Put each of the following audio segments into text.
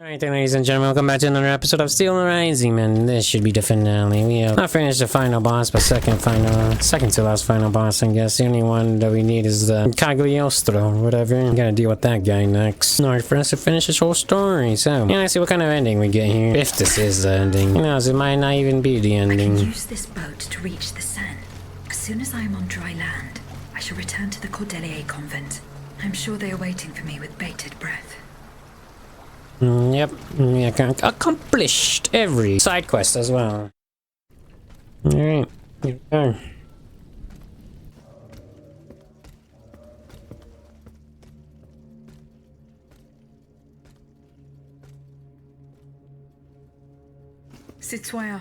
Alright then, ladies and gentlemen, welcome back to another episode of STEELRISING, man. This should be the finale. We have not finished the final boss, but second to last final boss, I guess. The only one that we need is the Cagliostro, or whatever. We gotta deal with that guy next in order for us to finish this whole story. So, yeah, let's see what kind of ending we get here. If this is the ending. Who knows, it might not even be the ending. I can use this boat to reach the Seine. As soon as I am on dry land, I shall return to the Cordeliers Convent. I'm sure they are waiting for me with bated breath. Yep, accomplished every side quest as well. Alright, here we go. Citoyen,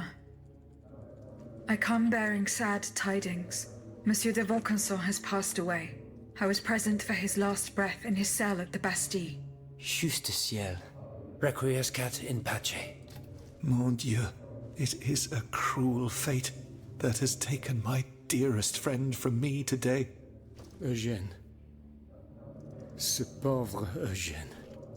I come bearing sad tidings. Monsieur de Vaucanson has passed away. I was present for his last breath in his cell at the Bastille. Juste ciel. Requiescat in pace. Mon Dieu, it is a cruel fate that has taken my dearest friend from me today. Eugène. Ce pauvre Eugène.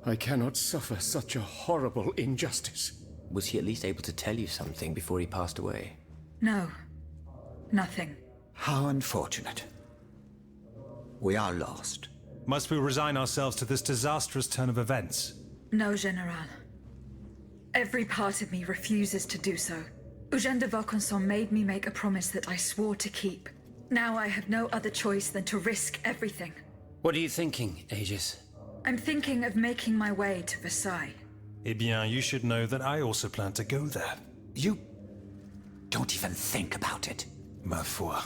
I cannot suffer such a horrible injustice. Was he at least able to tell you something before he passed away? No, nothing. How unfortunate. We are lost. Must we resign ourselves to this disastrous turn of events? No, General. Every part of me refuses to do so. Eugène de Vaucanson made me make a promise that I swore to keep. Now I have no other choice than to risk everything. What are you thinking, Aegis? I'm thinking of making my way to Versailles. Eh bien, you should know that I also plan to go there. You don't even think about it. Ma foi.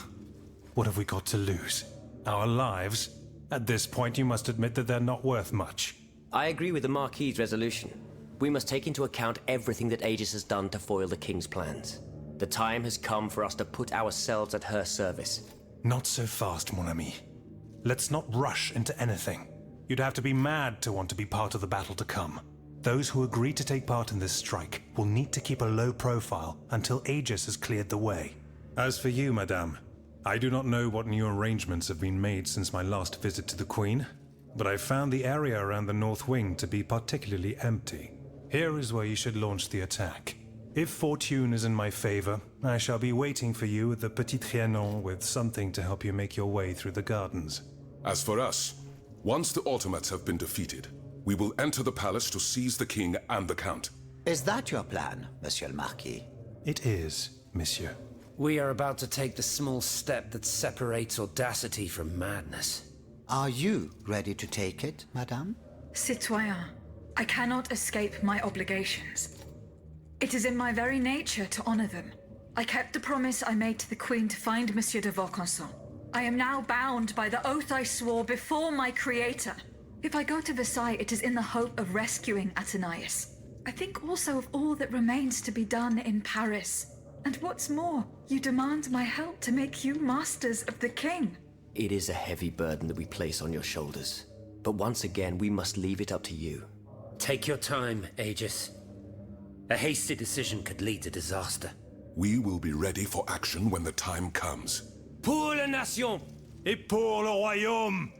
What have we got to lose? Our lives? At this point, you must admit that they're not worth much. I agree with the Marquis's resolution. We must take into account everything that Aegis has done to foil the King's plans. The time has come for us to put ourselves at her service. Not so fast, mon ami. Let's not rush into anything. You'd have to be mad to want to be part of the battle to come. Those who agree to take part in this strike will need to keep a low profile until Aegis has cleared the way. As for you, madame, I do not know what new arrangements have been made since my last visit to the Queen, but I found the area around the North Wing to be particularly empty. Here is where you should launch the attack. If fortune is in my favor, I shall be waiting for you at the Petit Trianon with something to help you make your way through the gardens. As for us, once the Automates have been defeated, we will enter the palace to seize the king and the count. Is that your plan, Monsieur le Marquis? It is, monsieur. We are about to take the small step that separates audacity from madness. Are you ready to take it, madame? Citoyen, I cannot escape my obligations. It is in my very nature to honor them. I kept the promise I made to the Queen to find Monsieur de Vaucanson. I am now bound by the oath I swore before my creator. If I go to Versailles, it is in the hope of rescuing Athenais. I think also of all that remains to be done in Paris. And what's more, you demand my help to make you masters of the king. It is a heavy burden that we place on your shoulders. But once again, we must leave it up to you. Take your time, Aegis. A hasty decision could lead to disaster. We will be ready for action when the time comes. Pour la nation! Et pour le royaume!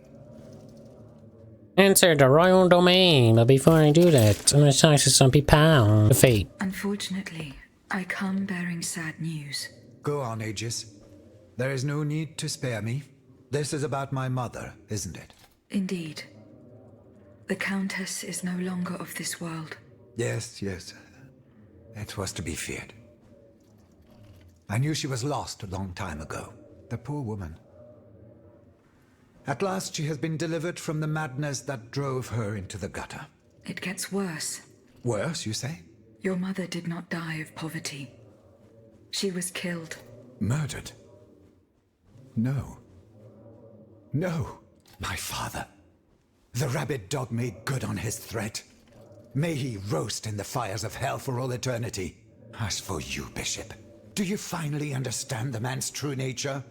Enter the royal domain, but before I do that, I'm gonna talk to some people. The fate. Unfortunately, I come bearing sad news. Go on, Aegis. There is no need to spare me. This is about my mother, isn't it? Indeed. The Countess is no longer of this world. Yes. It was to be feared. I knew she was lost a long time ago. The poor woman. At last she has been delivered from the madness that drove her into the gutter. It gets worse. Worse, you say? Your mother did not die of poverty. She was killed. Murdered? No. No, my father. The rabid dog made good on his threat. May he roast in the fires of hell for all eternity. As for you, Bishop, do you finally understand the man's true nature?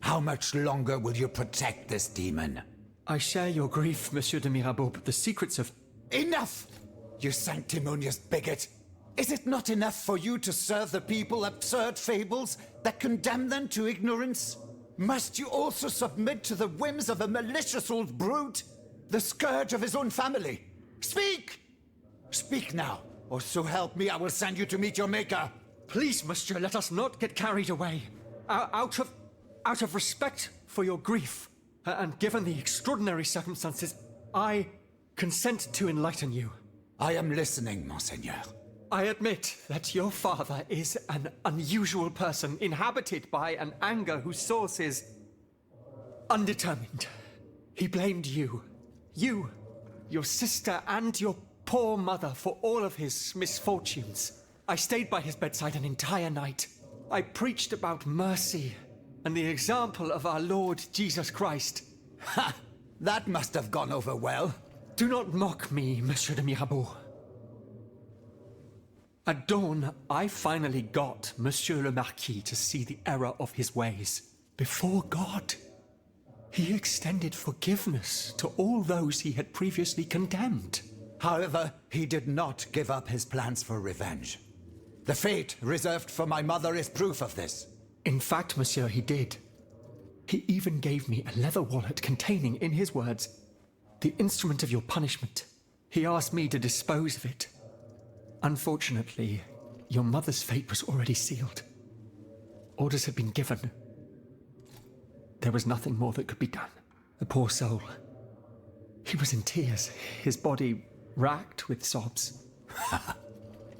How much longer will you protect this demon? I share your grief, Monsieur de Mirabeau, but the secrets of... Enough! You sanctimonious bigot! Is it not enough for you to serve the people absurd fables that condemn them to ignorance? Must you also submit to the whims of a malicious old brute? The scourge of his own family? Speak! Speak now, or so help me, I will send you to meet your maker. Please, monsieur, let us not get carried away. Out of respect for your grief, and given the extraordinary circumstances, I consent to enlighten you. I am listening, Monseigneur. I admit that your father is an unusual person, inhabited by an anger whose source is undetermined. He blamed you, your sister, and your poor mother for all of his misfortunes. I stayed by his bedside an entire night. I preached about mercy and the example of our Lord Jesus Christ. Ha! That must have gone over well. Do not mock me, Monsieur de Mirabeau. At dawn, I finally got Monsieur le Marquis to see the error of his ways. Before God, he extended forgiveness to all those he had previously condemned. However, he did not give up his plans for revenge. The fate reserved for my mother is proof of this. In fact, monsieur, he did. He even gave me a leather wallet containing, in his words, the instrument of your punishment. He asked me to dispose of it. Unfortunately, your mother's fate was already sealed. Orders had been given. There was nothing more that could be done. The poor soul. He was in tears, his body racked with sobs.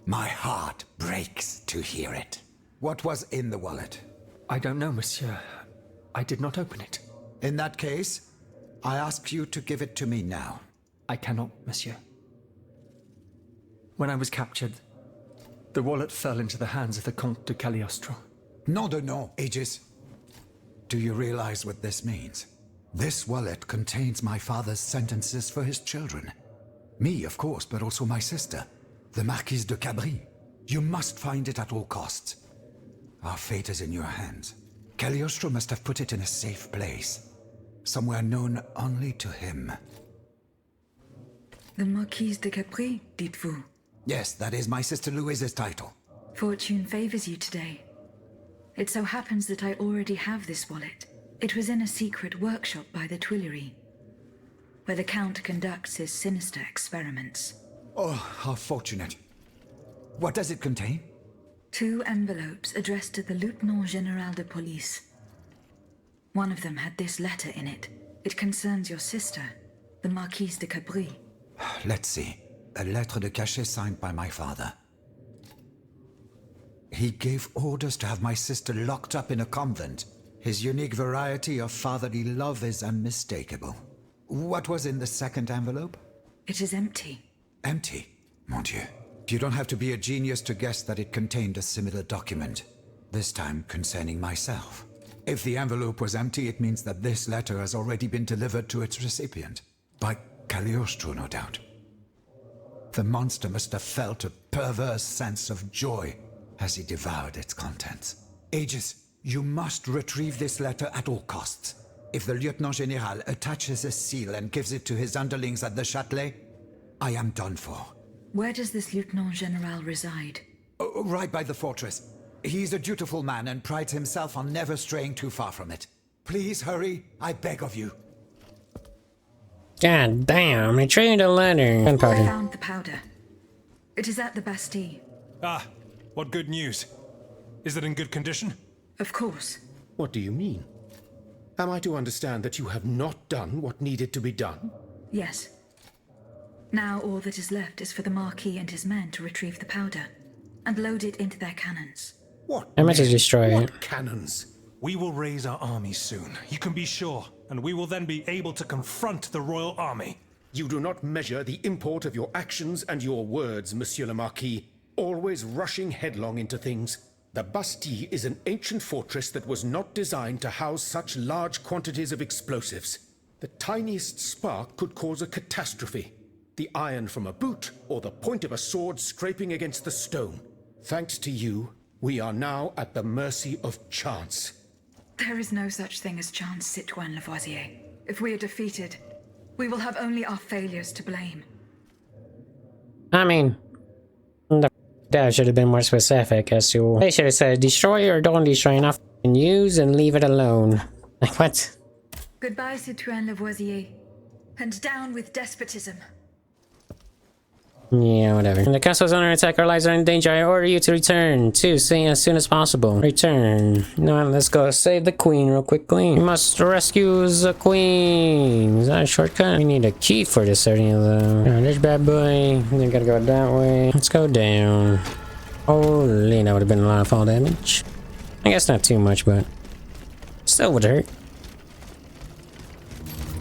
My heart breaks to hear it. What was in the wallet? I don't know, monsieur. I did not open it. In that case, I ask you to give it to me now. I cannot, monsieur. When I was captured, the wallet fell into the hands of the Comte de Cagliostro. Nom de nom, Aegis. Do you realize what this means? This wallet contains my father's sentences for his children. Me, of course, but also my sister, the Marquise de Cabri. You must find it at all costs. Our fate is in your hands. Cagliostro must have put it in a safe place, somewhere known only to him. The Marquise de Capri, dites-vous? Yes, that is my sister Louise's title. Fortune favors you today. It so happens that I already have this wallet. It was in a secret workshop by the Tuileries, where the Count conducts his sinister experiments. Oh, how fortunate. What does it contain? 2 envelopes addressed to the Lieutenant General de Police. One of them had this letter in it. It concerns your sister, the Marquise de Capri. Let's see. A lettre de cachet signed by my father. He gave orders to have my sister locked up in a convent. His unique variety of fatherly love is unmistakable. What was in the second envelope? It is empty. Empty? Mon Dieu. You don't have to be a genius to guess that it contained a similar document, this time concerning myself. If the envelope was empty, it means that this letter has already been delivered to its recipient. By Cagliostro, no doubt. The monster must have felt a perverse sense of joy as he devoured its contents. Aegis, you must retrieve this letter at all costs. If the Lieutenant General attaches a seal and gives it to his underlings at the Châtelet, I am done for. Where does this Lieutenant General reside? Right by the fortress. He's a dutiful man and prides himself on never straying too far from it. Please hurry, I beg of you. God damn, I traded a letter. I found the powder. It is at the Bastille. Ah, what good news. Is it in good condition? Of course. What do you mean? Am I to understand that you have not done what needed to be done? Yes. Now all that is left is for the Marquis and his men to retrieve the powder and load it into their cannons. What? I meant to destroy it. What cannons? We will raise our army soon, you can be sure, and we will then be able to confront the royal army. You do not measure the import of your actions and your words, Monsieur le Marquis, always rushing headlong into things. The Bastille is an ancient fortress that was not designed to house such large quantities of explosives. The tiniest spark could cause a catastrophe. The iron from a boot or the point of a sword scraping against the stone. Thanks to you, we are now at the mercy of chance. There is no such thing as chance, Citoyen Lavoisier. If we are defeated, we will have only our failures to blame. I mean, that should have been more specific as to. They should have said destroy or don't destroy enough and use and leave it alone. Like what? Goodbye, Citoyen Lavoisier. And down with despotism. Yeah, whatever. When the castle is under attack, our lives are in danger. I order you to return to Sea as soon as possible. Return. Now let's go save the queen real quickly. We must rescue the queen. Is that a shortcut? We need a key for this area though. Alright, there's bad boy. Then gotta go that way. Let's go down. Holy, that would have been a lot of fall damage. I guess not too much, but still would hurt.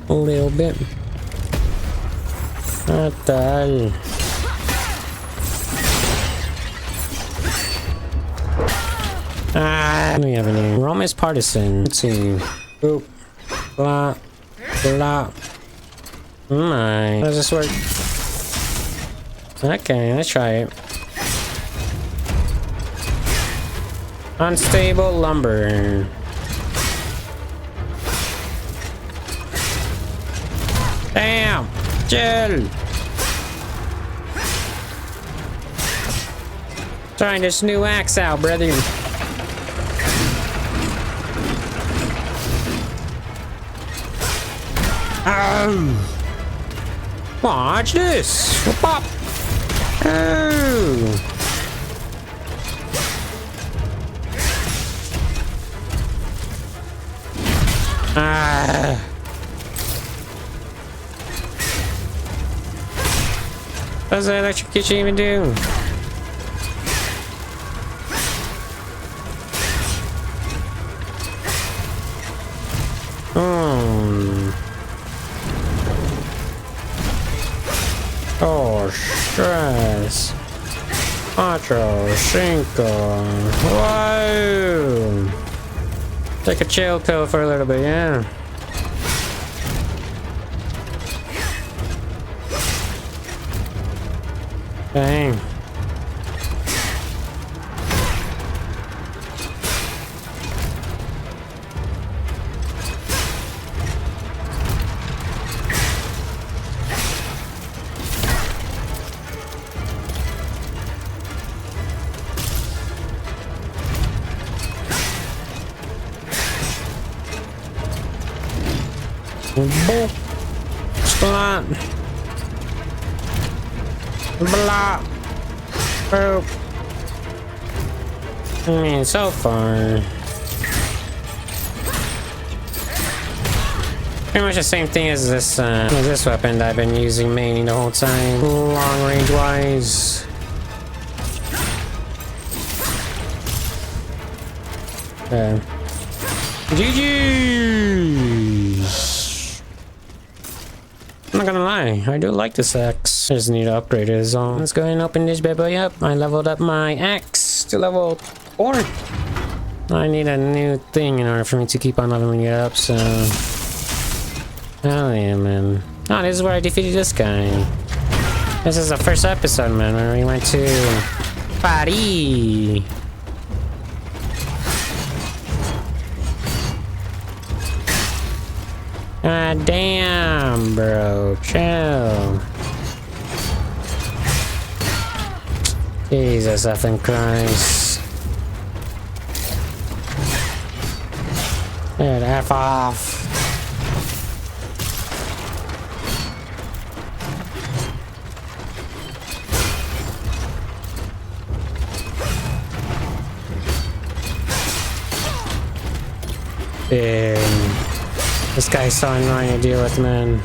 A little bit. What the hell? What do we have in here? Roma's partisan. Let's see. Boop. Blah. Blah. My. How does this work? Okay, let's try it. Unstable lumber. Damn! Chill! Trying this new axe out, brother. Watch this! Whoop up! Oh! What does the electrocution even do? Oh, stress. Cuatro, cinco. Whoa! Take a chill pill for a little bit, yeah. Dang. Boop. Splat. Blah. Boop. I mean, so far. Pretty much the same thing as this weapon that I've been using mainly the whole time. Long range wise. GG's. I'm not gonna lie, I do like this axe. I just need to upgrade it as well. Let's go ahead and open this bad boy up. I leveled up my axe to level 4. I need a new thing in order for me to keep on leveling it up, so... Hell yeah, man. Oh, this is where I defeated this guy. This is the first episode, man, where we went to... Paris! God damn, bro. Chill. Jesus effing Christ. Dude, F off. Dude. This guy's so annoying to deal with, man.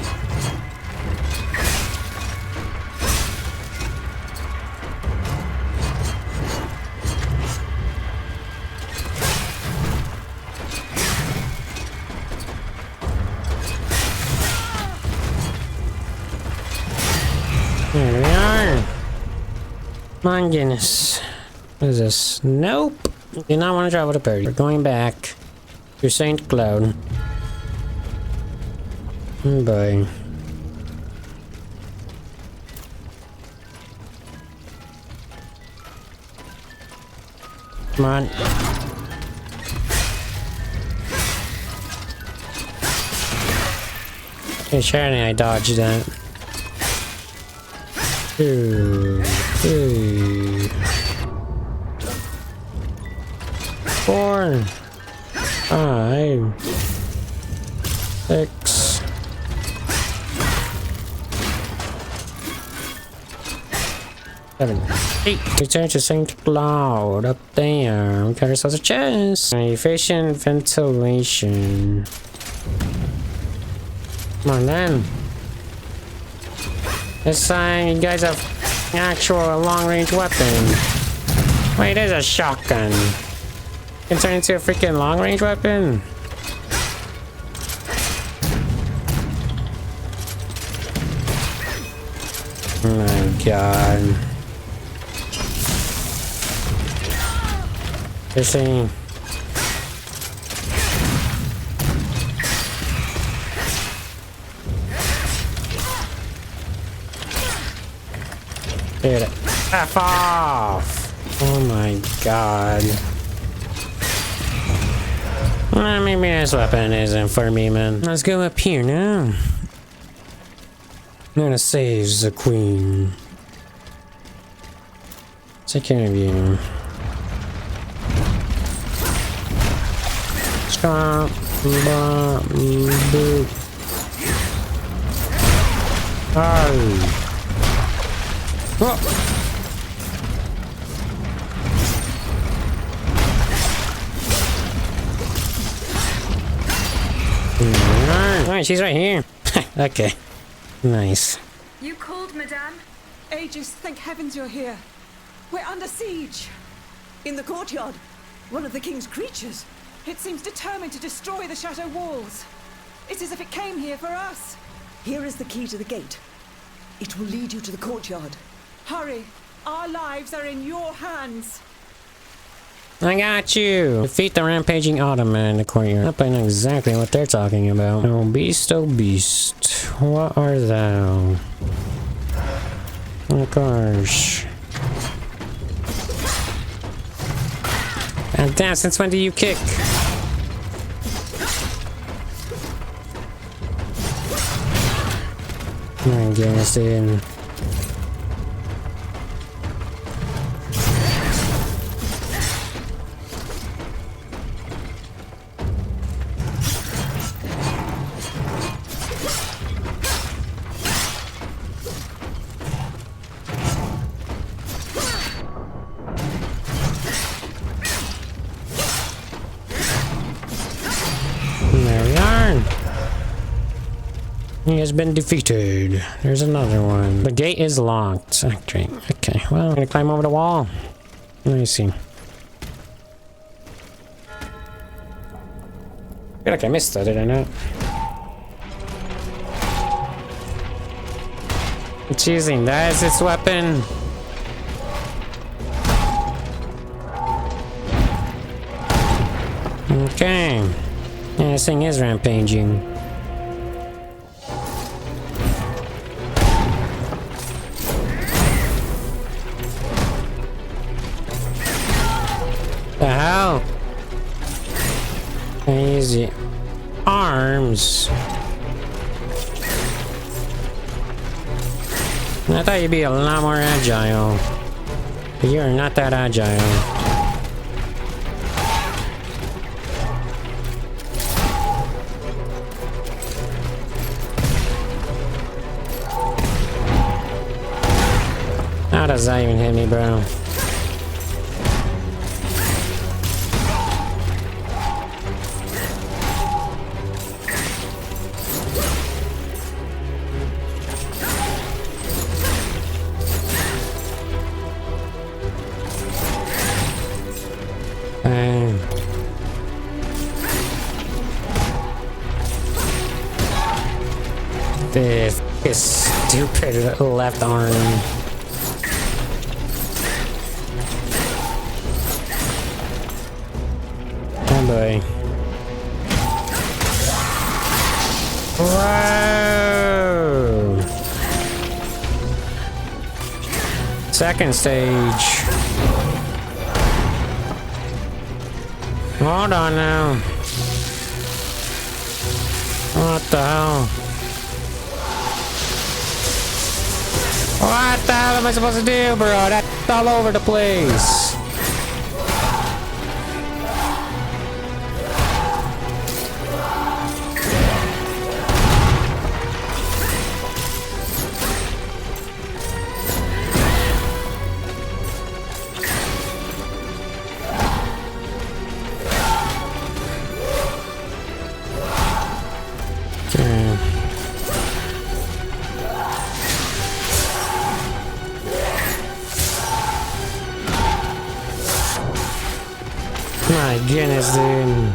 Here we are. My goodness. What is this? Nope. Do not want to travel to Paris. We're going back to St. Cloud. Bye. Come on. Hey, Sharon, I dodged that. 2, 3, 4, 5, 6. 7, 8. Return to St. Cloud. Up there. We got ourselves a chest. Efficient ventilation. Come on then. This time you guys have actual long-range weapon. Wait, there's a shotgun. Can turn into a freaking long-range weapon. Oh my god. This thing. Get it. F off! Oh my god. Maybe this weapon isn't for me, man. Let's go up here now. I'm gonna save the queen. Take care of you. Stop. Boop. Oh. Oh. Alright, she's right here. Okay. Nice. You called, madame? Aegis, thank heavens you're here. We're under siege. In the courtyard. One of the king's creatures. It seems determined to destroy the chateau walls. It's as if it came here for us. Here is the key to the gate. It will lead you to the courtyard. Hurry. Our lives are in your hands. I got you! Defeat the rampaging Ottoman in the courtyard. I know exactly what they're talking about. Oh beast, what are thou? Oh gosh. And damn, since when do you kick? I guess in. He has been defeated. There's another one. The gate is locked. Okay, well, I'm gonna climb over the wall. Let me see. I feel like I missed that, did I not? It's using that as its weapon. Okay. Yeah, this thing is rampaging. The hell? Easy. Arms. I thought you'd be a lot more agile. But you're not that agile. How does that even hit me, bro? This stupid left arm. Oh boy. Whoa! Second stage. Hold on now. What the hell? What the hell am I supposed to do, bro? That's all over the place. My goodness, dude.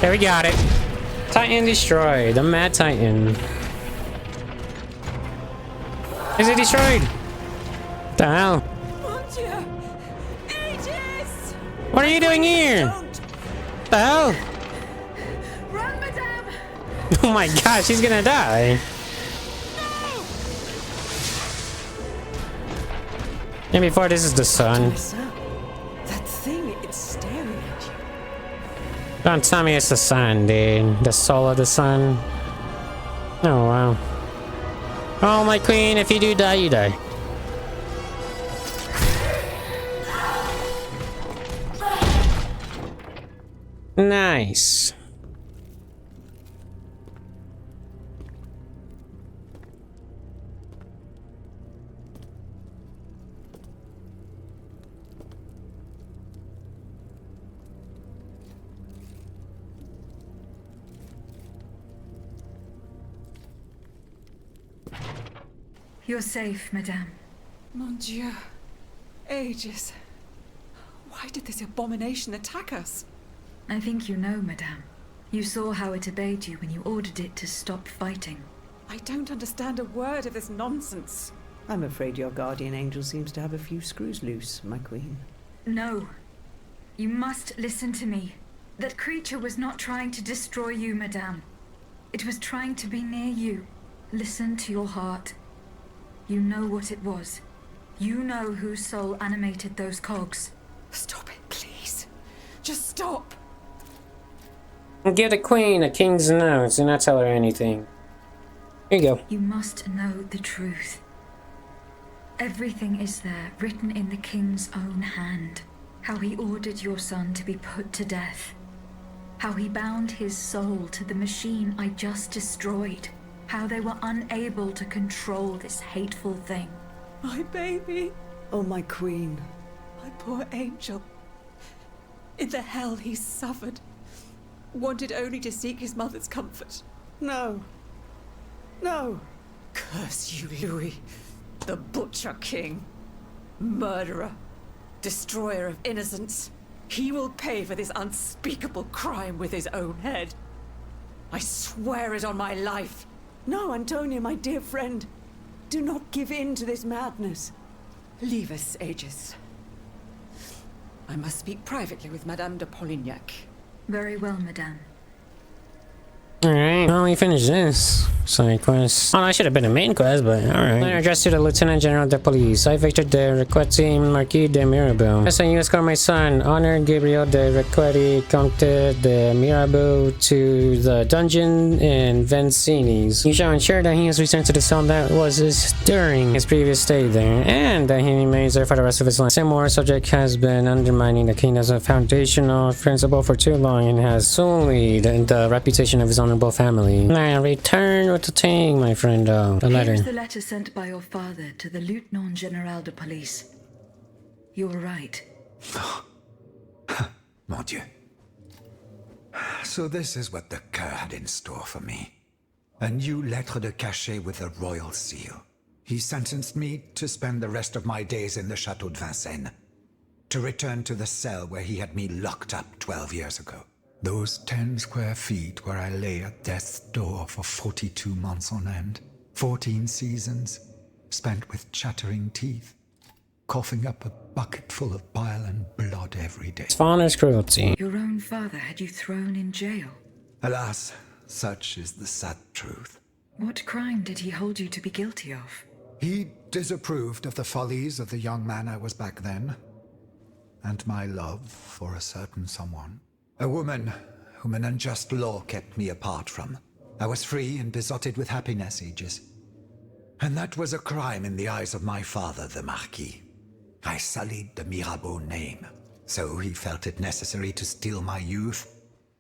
There, we got it. Titan destroyed. The Mad Titan. Is it destroyed? What the hell? What are you doing here? What the hell? Run, madame! Oh my gosh, she's gonna die. And before this is the sun. That thing, it's staring at you. Don't tell me it's the sun, dude. The soul of the sun. Oh, wow. Oh, my queen, if you do die, you die. Nice. You're safe, madame. Mon Dieu. Aegis. Why did this abomination attack us? I think you know, madame. You saw how it obeyed you when you ordered it to stop fighting. I don't understand a word of this nonsense. I'm afraid your guardian angel seems to have a few screws loose, my queen. No. You must listen to me. That creature was not trying to destroy you, madame. It was trying to be near you. Listen to your heart. You know what it was. You know whose soul animated those cogs. Stop it, please. Just stop. Give the queen a king's notes and not tell her anything. Here you go. You must know the truth. Everything is there, written in the king's own hand. How he ordered your son to be put to death. How he bound his soul to the machine I just destroyed. How they were unable to control this hateful thing. My baby. Oh, my queen. My poor angel. In the hell he suffered. Wanted only to seek his mother's comfort. No. No. Curse you, Louis. The Butcher King. Murderer. Destroyer of innocence. He will pay for this unspeakable crime with his own head. I swear it on my life. No, Antonia, my dear friend. Do not give in to this madness. Leave us, Aegis. I must speak privately with Madame de Polignac. Very well, madame. Alright, well, we finished this side quest. Oh, I should have been a main quest, but alright. Letter addressed to the Lieutenant General de Police. I, Victor de Requetti, Marquis de Mirabeau. SNU escort my son, Honor Gabriel de Requetti, Comte de Mirabeau, to the dungeon in Vincini's. You shall ensure that he has returned to the cell that was his during his previous stay there, and that he remains there for the rest of his life. Seymour subject has been undermining the king as a foundational principle for too long and has sullied the reputation of his honorable family. Now return with the thing, my friend. The letter. Here's the letter sent by your father to the Lieutenant General de Police. You were right. Mon Dieu. So this is what the Cur had in store for me. A new lettre de cachet with a royal seal. He sentenced me to spend the rest of my days in the Chateau de Vincennes. To return to the cell where he had me locked up 12 years ago. Those 10 square feet where I lay at death's door for 42 months on end. 14 seasons, spent with chattering teeth, coughing up a bucket full of bile and blood every day. It's father's cruelty. Your own father had you thrown in jail. Alas, such is the sad truth. What crime did he hold you to be guilty of? He disapproved of the follies of the young man I was back then, and my love for a certain someone. A woman whom an unjust law kept me apart from. I was free and besotted with happiness, Aegis. And that was a crime in the eyes of my father, the Marquis. I sullied the Mirabeau name, so he felt it necessary to steal my youth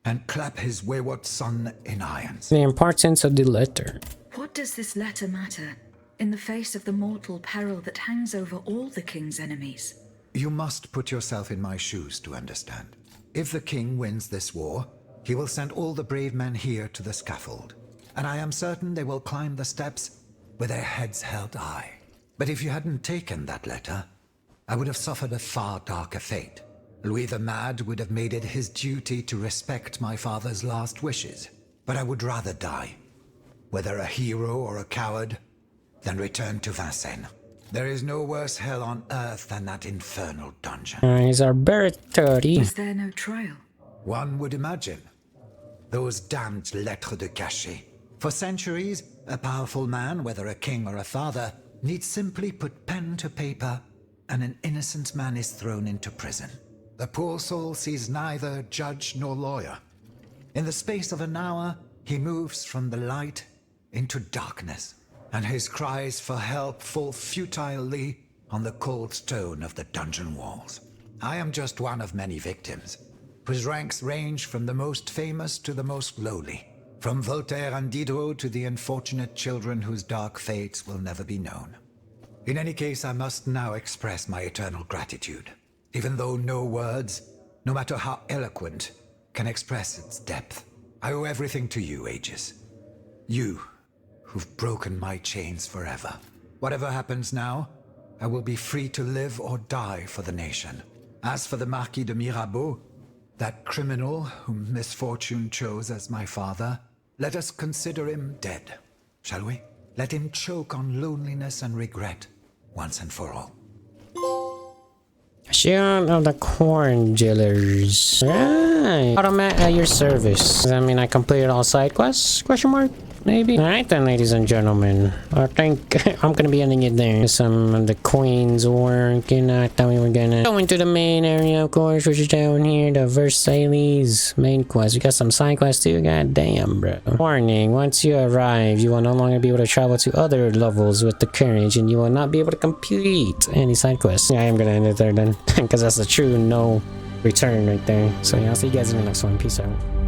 and clap his wayward son in irons. The importance of the letter. What does this letter matter in the face of the mortal peril that hangs over all the king's enemies? You must put yourself in my shoes to understand. If the king wins this war, he will send all the brave men here to the scaffold. And I am certain they will climb the steps with their heads held high. But if you hadn't taken that letter, I would have suffered a far darker fate. Louis the Mad would have made it his duty to respect my father's last wishes. But I would rather die, whether a hero or a coward, than return to Vincennes. There is no worse hell on earth than that infernal dungeon. He's our Bertodi. Was there no trial? One would imagine. Those damned lettres de cachet. For centuries, a powerful man, whether a king or a father, needs simply put pen to paper, and an innocent man is thrown into prison. The poor soul sees neither judge nor lawyer. In the space of an hour, he moves from the light into darkness, and his cries for help fall futilely on the cold stone of the dungeon walls. I am just one of many victims, whose ranks range from the most famous to the most lowly, from Voltaire and Diderot to the unfortunate children whose dark fates will never be known. In any case, I must now express my eternal gratitude, even though no words, no matter how eloquent, can express its depth. I owe everything to you, Aegis. You, who've broken my chains forever. Whatever happens now, I will be free to live or die for the nation. As for the Marquis de Mirabeau, that criminal whom misfortune chose as my father, let us consider him dead, shall we? Let him choke on loneliness and regret, once and for all. Shield of the Cordeliers. Right. Automat at your service. Does that mean I completed all side quests? Question mark? Maybe. Alright then, ladies and gentlemen. I think I'm gonna be ending it there. Some of the Queen's work, and I thought we were gonna go into the main area, of course, which is down here, the Versailles main quest. We got some side quests too. God damn, bro. Warning, once you arrive, you will no longer be able to travel to other levels with the carriage, and you will not be able to complete any side quests. Yeah, I am gonna end it there then, because that's the true no return right there. So yeah, I'll see you guys in the next one. Peace out.